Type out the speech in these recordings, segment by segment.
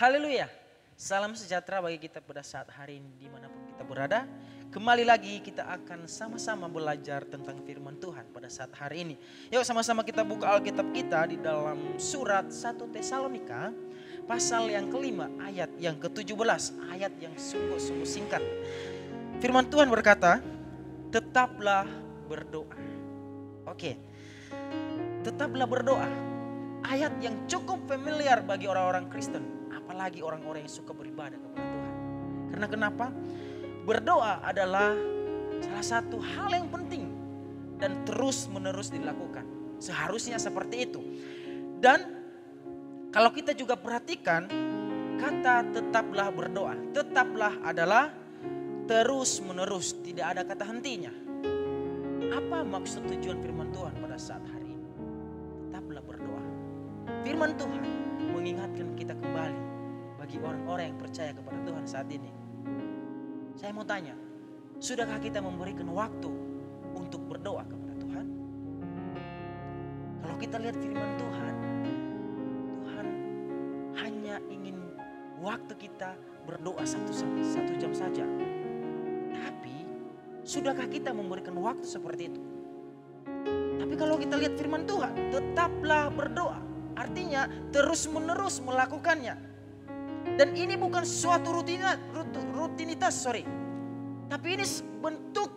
Haleluya. Salam sejahtera bagi kita pada saat hari ini dimanapun kita berada. Kembali lagi kita akan sama-sama belajar tentang firman Tuhan pada saat hari ini. Yuk sama-sama kita buka Alkitab kita di dalam surat 1 Tesalonika. Pasal yang kelima ayat yang ke-17. Ayat yang sungguh-sungguh singkat. Firman Tuhan berkata, tetaplah berdoa. Oke, tetaplah berdoa. Ayat yang cukup familiar bagi orang-orang Kristen. Apalagi orang-orang yang suka beribadah kepada Tuhan. Karena kenapa? Berdoa adalah salah satu hal yang penting dan terus menerus dilakukan. Seharusnya seperti itu. Dan kalau kita juga perhatikan kata tetaplah berdoa. Tetaplah adalah terus menerus, tidak ada kata hentinya. Apa maksud tujuan firman Tuhan pada saat hari ini? Tetaplah berdoa. Firman Tuhan mengingatkan kita kembali bagi orang-orang yang percaya kepada Tuhan saat ini. Saya mau tanya, sudahkah kita memberikan waktu untuk berdoa kepada Tuhan? Kalau kita lihat firman Tuhan, Tuhan hanya ingin waktu kita berdoa satu jam saja. Tapi, sudahkah kita memberikan waktu seperti itu? Tapi kalau kita lihat firman Tuhan, tetaplah berdoa. Artinya terus menerus melakukannya. Dan ini bukan suatu rutinitas, tapi ini bentuk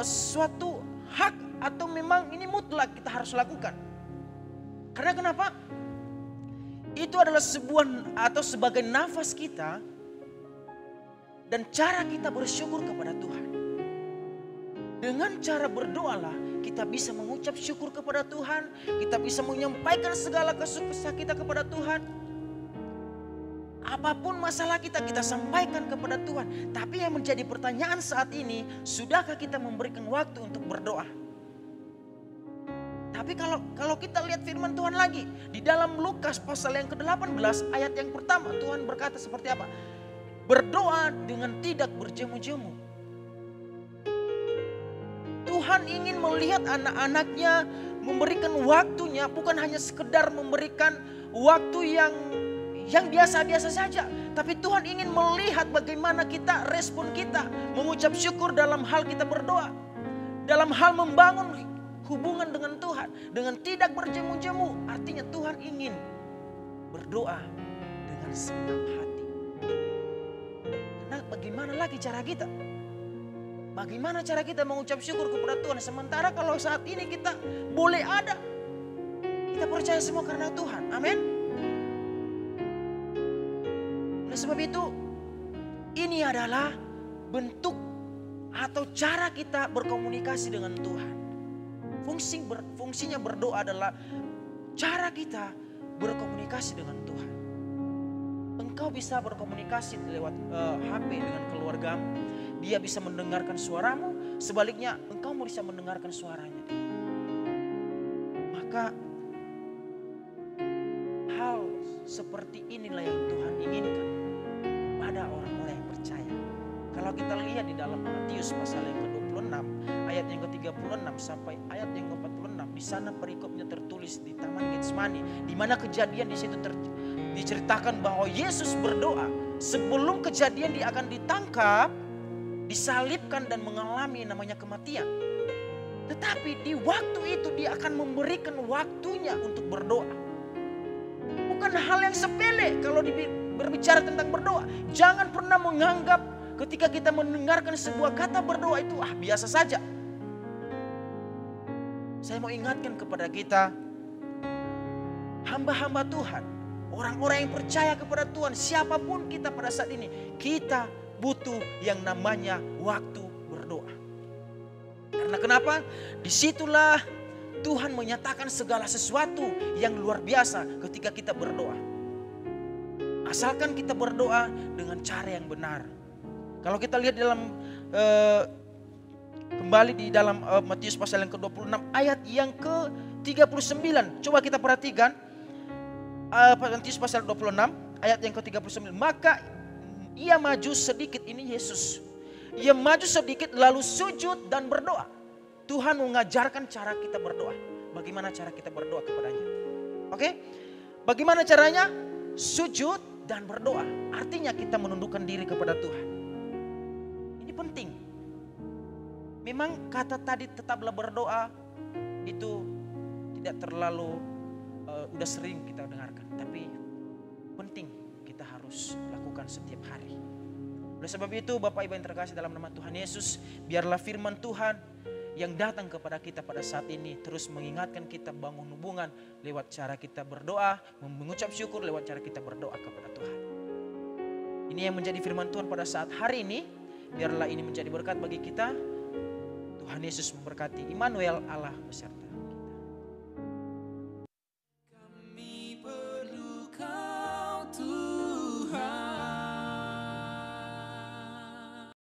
suatu hak atau memang ini mutlak kita harus lakukan. Karena kenapa? Itu adalah sebuah atau sebagai nafas kita dan cara kita bersyukur kepada Tuhan. Dengan cara berdoalah kita bisa mengucap syukur kepada Tuhan, kita bisa menyampaikan segala kesuksesan kita kepada Tuhan. Apapun masalah kita sampaikan kepada Tuhan. Tapi yang menjadi pertanyaan saat ini, sudahkah kita memberikan waktu untuk berdoa? Tapi kalau kita lihat firman Tuhan lagi, di dalam Lukas pasal yang ke-18 ayat yang pertama, Tuhan berkata seperti apa? Berdoa dengan tidak berjemu-jemu. Tuhan ingin melihat anak-anaknya memberikan waktunya, bukan hanya sekedar memberikan waktu yang biasa-biasa saja. Tapi Tuhan ingin melihat bagaimana kita, respon kita, mengucap syukur dalam hal kita berdoa. Dalam hal membangun hubungan dengan Tuhan. Dengan tidak berjemu-jemu. Artinya Tuhan ingin berdoa dengan senang hati. Karena bagaimana lagi cara kita? Bagaimana cara kita mengucap syukur kepada Tuhan? Sementara kalau saat ini kita boleh ada. Kita percaya semua karena Tuhan. Amin. Oleh sebab itu, ini adalah bentuk atau cara kita berkomunikasi dengan Tuhan. Fungsinya berdoa adalah cara kita berkomunikasi dengan Tuhan. Engkau bisa berkomunikasi lewat HP dengan keluargamu. Dia bisa mendengarkan suaramu, sebaliknya engkau bisa mendengarkan suaranya. Maka hal seperti inilah yang Tuhan inginkan pada orang-orang yang percaya. Kalau kita lihat di dalam Matius pasal yang ke-26, ayat yang ke-36 sampai ayat yang ke-46, di sana perikopnya tertulis di Taman Getsemani, di mana kejadian di situ diceritakan bahwa Yesus berdoa sebelum kejadian dia akan ditangkap, disalibkan dan mengalami namanya kematian. Tetapi di waktu itu dia akan memberikan waktunya untuk berdoa. Bukan hal yang sepele kalau berbicara tentang berdoa. Jangan pernah menganggap ketika kita mendengarkan sebuah kata berdoa itu biasa saja. Saya mau ingatkan kepada kita, hamba-hamba Tuhan, orang-orang yang percaya kepada Tuhan, siapapun kita pada saat ini, kita butuh yang namanya waktu berdoa. Karena kenapa? Disitulah Tuhan menyatakan segala sesuatu yang luar biasa ketika kita berdoa. Asalkan kita berdoa dengan cara yang benar. Kalau kita lihat dalam kembali di dalam Matius pasal yang ke-26 ayat yang ke-39. Coba kita perhatikan Matius pasal 26 ayat yang ke-39. Maka ia maju sedikit, ini Yesus. Ia maju sedikit lalu sujud dan berdoa. Tuhan mengajarkan cara kita berdoa. Bagaimana cara kita berdoa kepadanya. Oke? Bagaimana caranya? sujud dan berdoa. Artinya kita menundukkan diri kepada Tuhan. Ini penting. Memang kata tadi tetaplah berdoa itu tidak terlalu udah sering kita dengarkan. Tapi penting kita harus lakukan setiap hari. Oleh sebab itu Bapak Ibu yang terkasih dalam nama Tuhan Yesus, biarlah firman Tuhan yang datang kepada kita pada saat ini terus mengingatkan kita bangun hubungan lewat cara kita berdoa, mengucap syukur lewat cara kita berdoa kepada Tuhan. Ini yang menjadi firman Tuhan pada saat hari ini. Biarlah ini menjadi berkat bagi kita. Tuhan Yesus memberkati. Immanuel, Allah beserta.